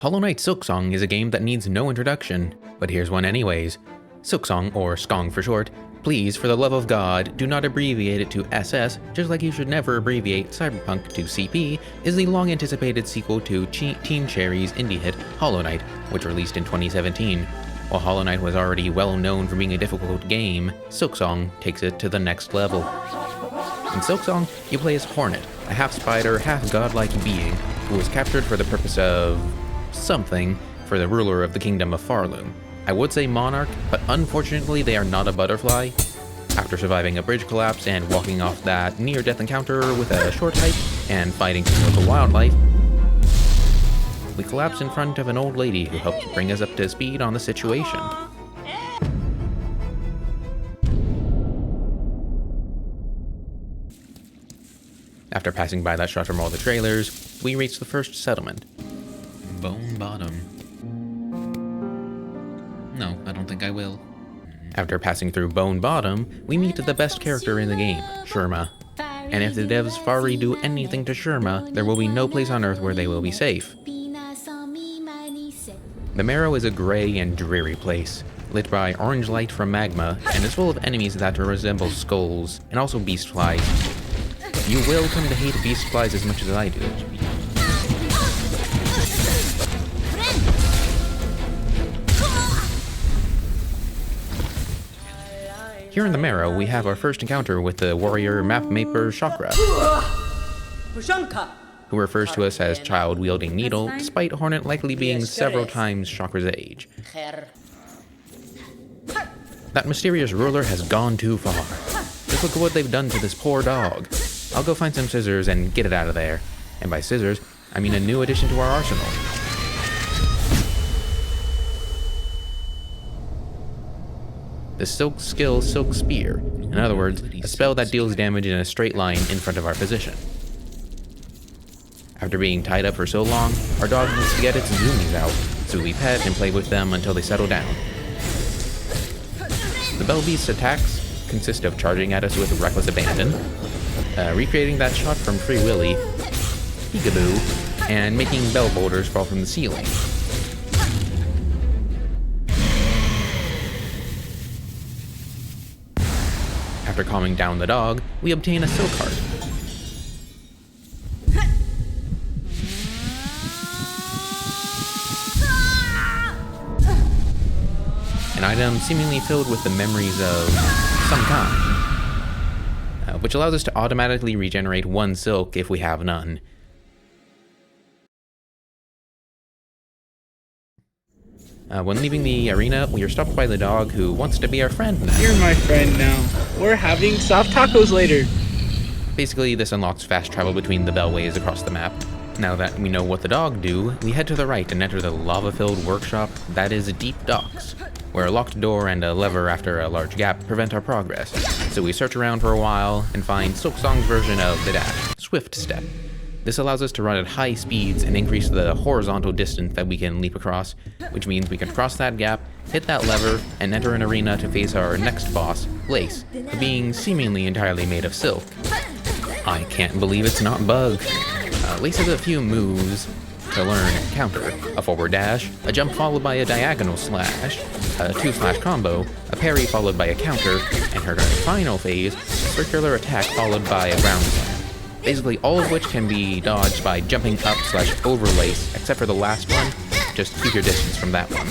Hollow Knight SilkSong is a game that needs no introduction, but here's one anyways. SilkSong, or Skong for short, please, for the love of God, do not abbreviate it to SS, just like you should never abbreviate Cyberpunk to CP, is the long-anticipated sequel to Team Cherry's indie hit Hollow Knight, which released in 2017. While Hollow Knight was already well known for being a difficult game, SilkSong takes it to the next level. In SilkSong, you play as Hornet, a half-spider, half-godlike being who was captured for the purpose of something for the ruler of the kingdom of Pharloom. I would say monarch, but unfortunately they are not a butterfly. After surviving a bridge collapse and walking off that near-death encounter with a short hike and fighting some local wildlife, we collapse in front of an old lady who helps bring us up to speed on the situation. After passing by that shot from all the trailers, we reach the first settlement. Bone Bottom. No, I don't think I will. After passing through Bone Bottom, we meet the best character in the game, Sherma. And if the devs Fari do anything to Sherma, there will be no place on Earth where they will be safe. The Marrow is a gray and dreary place, lit by orange light from magma, and is full of enemies that resemble skulls, and also beast flies. You will come to hate beast flies as much as I do. Here in the Marrow, we have our first encounter with the warrior map-maper Chakra, who refers to us as child-wielding needle, despite Hornet likely being several times Chakra's age. That mysterious ruler has gone too far. Just look at what they've done to this poor dog. I'll go find some scissors and get it out of there. And by scissors, I mean a new addition to our arsenal. The Silk skill Silk Spear, in other words, a spell that deals damage in a straight line in front of our position. After being tied up for so long, our dog needs to get its zoomies out, so we pet and play with them until they settle down. The Bell Beast's attacks consist of charging at us with reckless abandon, recreating that shot from Free Willy, peekaboo, and making bell boulders fall from the ceiling. After calming down the dog, we obtain a silk heart. An item seemingly filled with the memories of some kind, which allows us to automatically regenerate one silk if we have none. When leaving the arena, we are stopped by the dog who wants to be our friend now. You're my friend now. We're having soft tacos later. Basically, this unlocks fast travel between the bellways across the map. Now that we know what the dog do, we head to the right and enter the lava-filled workshop that is Deep Docks, where a locked door and a lever after a large gap prevent our progress. So we search around for a while and find SilkSong's version of the dash, Swift Step. This allows us to run at high speeds and increase the horizontal distance that we can leap across, which means we can cross that gap, hit that lever, and enter an arena to face our next boss, Lace, being seemingly entirely made of silk. I can't believe it's not Bug. Lace has a few moves to learn and counter: a forward dash, a jump followed by a diagonal slash, a 2-slash combo, a parry followed by a counter, and her final phase, a circular attack followed by a ground slam. Basically all of which can be dodged by jumping up/over Lace, except for the last one. Just keep your distance from that one.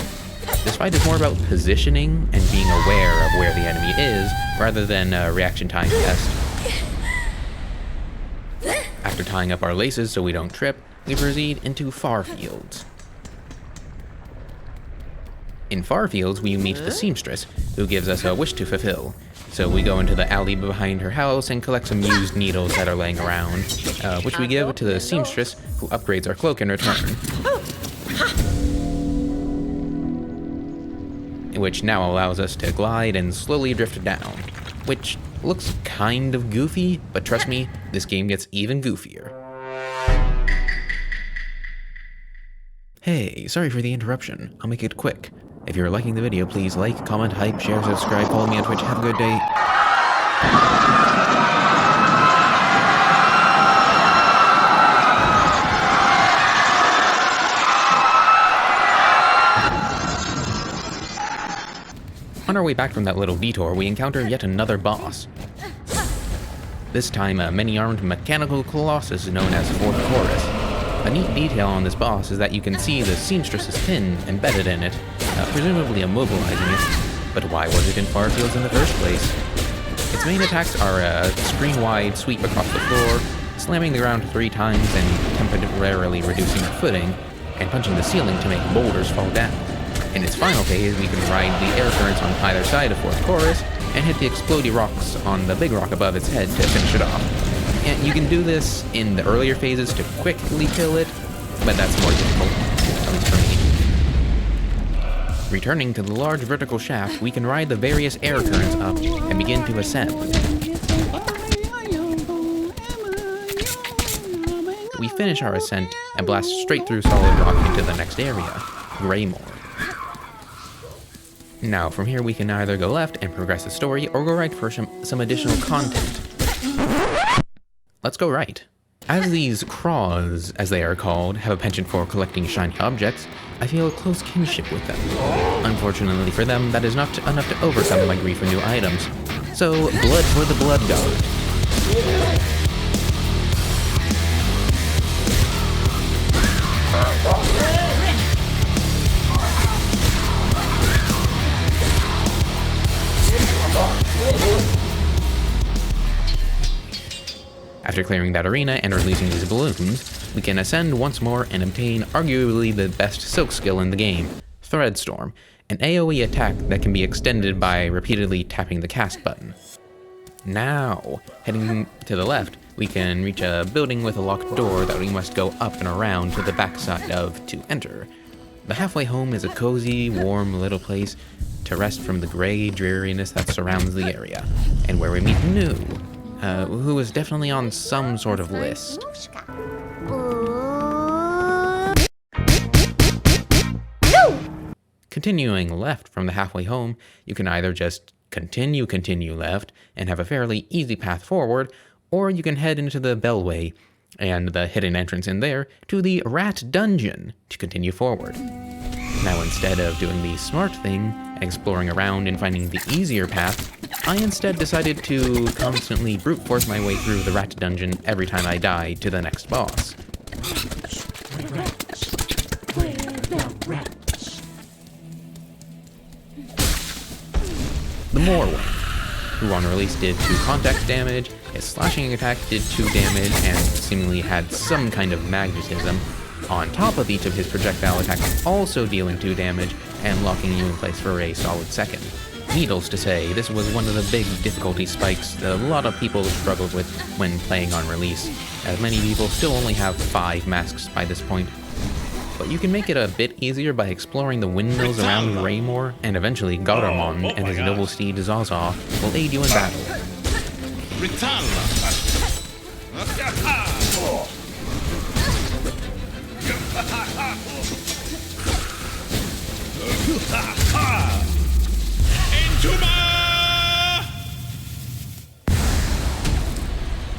This fight is more about positioning and being aware of where the enemy is, rather than a reaction time test. After tying up our laces so we don't trip, we proceed into Farfields. In Farfields, we meet the seamstress, who gives us a wish to fulfill. So we go into the alley behind her house and collect some used needles that are laying around, which we give to the seamstress, who upgrades our cloak in return. Which now allows us to glide and slowly drift down, which looks kind of goofy, but trust me, this game gets even goofier. Hey, sorry for the interruption. I'll make it quick. If you're liking the video, please like, comment, hype, share, subscribe, follow me on Twitch. Have a good day. On our way back from that little detour, we encounter yet another boss. This time, a many-armed mechanical colossus known as Fourth Chorus. A neat detail on this boss is that you can see the seamstress's pin embedded in it, presumably immobilizing it. But why was it in Farfields in the first place? Its main attacks are a screen-wide sweep across the floor, slamming the ground 3 times and temporarily reducing your footing, and punching the ceiling to make boulders fall down. In its final phase, we can ride the air currents on either side of Fourth Chorus, and hit the explodey rocks on the big rock above its head to finish it off. And you can do this in the earlier phases to quickly kill it, but that's more difficult, at least for me. Returning to the large vertical shaft, we can ride the various air currents up and begin to ascend. We finish our ascent and blast straight through solid rock into the next area, Greymoor. Now, from here we can either go left and progress the story, or go right for some additional content. Let's go right. As these craws, as they are called, have a penchant for collecting shiny objects, I feel a close kinship with them. Unfortunately for them, that is not enough to overcome my grief for new items. So, blood for the blood god. After clearing that arena and releasing these balloons, we can ascend once more and obtain arguably the best silk skill in the game, Threadstorm, an AoE attack that can be extended by repeatedly tapping the cast button. Now, heading to the left, we can reach a building with a locked door that we must go up and around to the backside of to enter. The halfway home is a cozy, warm little place to rest from the gray dreariness that surrounds the area, and where we meet New, who is definitely on some sort of list. Continuing left from the halfway home, you can either just continue left and have a fairly easy path forward, or you can head into the Bellway and the hidden entrance in there to the Rat Dungeon to continue forward. Now, instead of doing the smart thing, exploring around and finding the easier path, I instead decided to constantly brute force my way through the Rat Dungeon every time I died to the next boss. The Marrow, who on release did 2 contact damage, his slashing attack did 2 damage, and seemingly had some kind of magnetism, on top of each of his projectile attacks also dealing 2 damage and locking you in place for a solid second. Needless to say, this was one of the big difficulty spikes that a lot of people struggled with when playing on release, as many people still only have 5 masks by this point. But you can make it a bit easier by exploring the windmills around Greymoor, and eventually Gardermon and his noble steed Zaza will aid you in battle.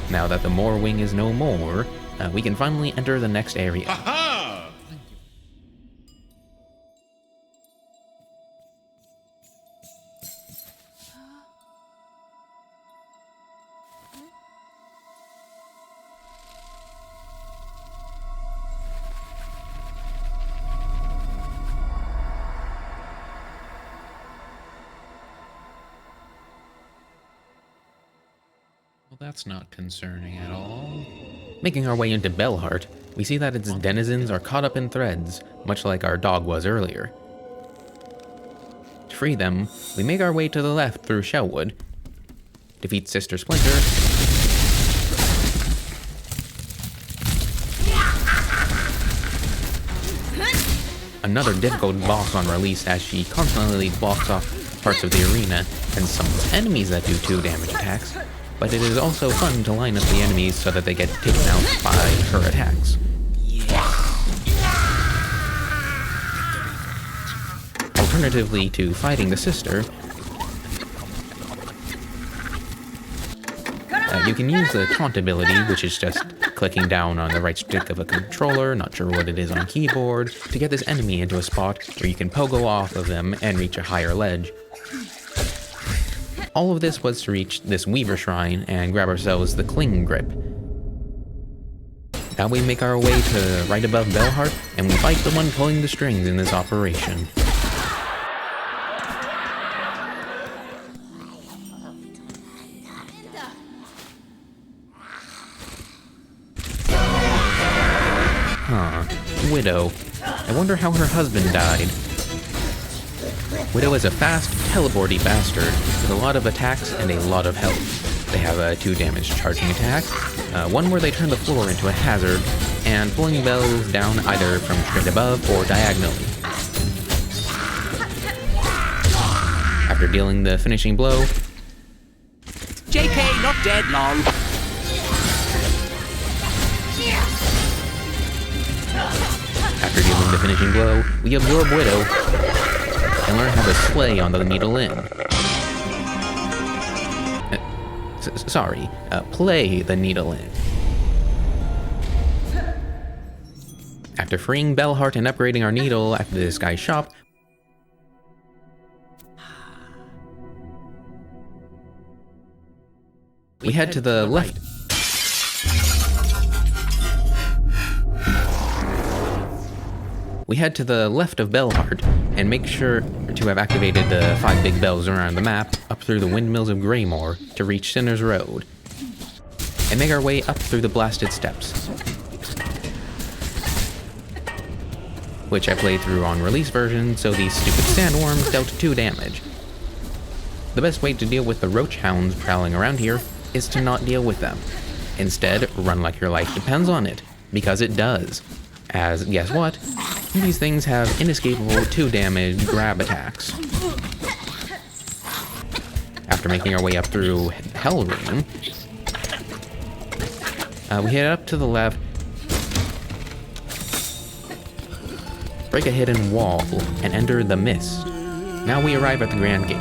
Now that the Moor Wing is no more, we can finally enter the next area. Well, that's not concerning at all. Making our way into Bellhart, we see that its denizens are caught up in threads, much like our dog was earlier. To free them, we make our way to the left through Shellwood, defeat Sister Splinter, another difficult boss on release as she constantly blocks off parts of the arena and summons enemies that do 2 damage attacks, but it is also fun to line up the enemies so that they get taken out by her attacks. Alternatively to fighting the sister, you can use the taunt ability, which is just clicking down on the right stick of a controller, not sure what it is on keyboard, to get this enemy into a spot where you can pogo off of them and reach a higher ledge. All of this was to reach this Weaver Shrine and grab ourselves the Cling Grip. Now we make our way to right above Bellhart, and we fight the one pulling the strings in this operation. Widow. I wonder how her husband died. Widow is a fast, teleporty bastard with a lot of attacks and a lot of health. They have a 2 damage charging attack, one where they turn the floor into a hazard, and pulling bells down either from straight above or diagonally. After dealing the finishing blow... JK, not dead, lol. After dealing the finishing blow, we absorb Widow and learn how to slay on the Needle Inn. Play the Needle Inn. After freeing Bellhart and upgrading our needle at this guy's shop, we head to the left. We head to the left of Bellhart and make sure to have activated the 5 big bells around the map up through the windmills of Greymoor to reach Sinner's Road, and make our way up through the blasted steps, which I played through on release version, so these stupid sandworms dealt 2 damage. The best way to deal with the roach hounds prowling around here is to not deal with them. Instead, run like your life depends on it, because it does. As, guess what? These things have inescapable 2 damage grab attacks. After making our way up through Hellroom, we head up to the left, break a hidden wall, and enter the Mist. Now we arrive at the Grand Gate.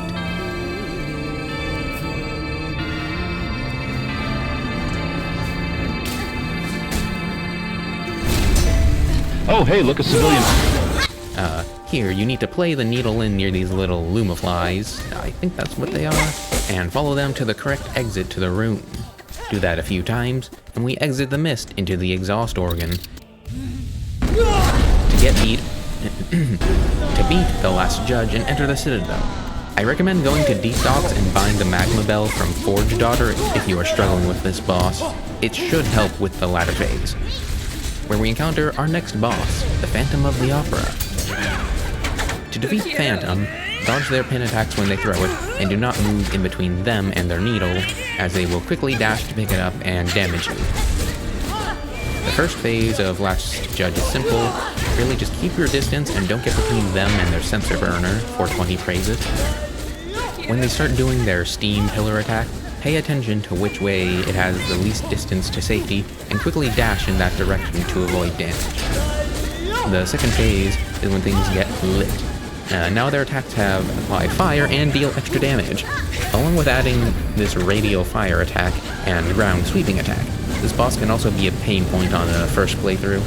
Oh, hey, look, a civilian. Here, you need to play the needle in near these little lumaflies, I think that's what they are, and follow them to the correct exit to the room. Do that a few times, and we exit the mist into the exhaust organ. To beat the last judge and enter the Citadel. I recommend going to Deep Docks and buying the Magma Bell from Forge Daughter if you are struggling with this boss. It should help with the latter phase, where we encounter our next boss, the Phantom of the Opera. To defeat Phantom, dodge their pin attacks when they throw it, and do not move in between them and their needle, as they will quickly dash to pick it up and damage you. The first phase of Last Judge is simple. Really just keep your distance and don't get between them and their sensor burner, 420 praises. When they start doing their steam pillar attack, pay attention to which way it has the least distance to safety, and quickly dash in that direction to avoid damage. The second phase is when things get lit. Now their attacks have apply fire and deal extra damage, along with adding this radial fire attack and ground sweeping attack. This boss can also be a pain point on a first playthrough.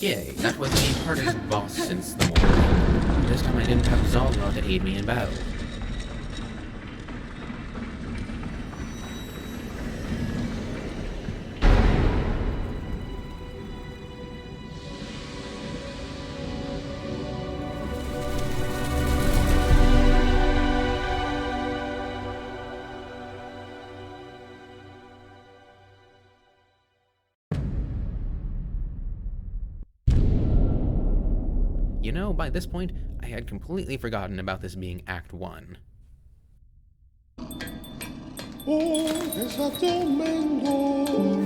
Yay, that was the hardest boss since the morning. This time I didn't have Zalga to aid me in battle. You know, by this point, I had completely forgotten about this being Act 1. Oh, there's a tormento.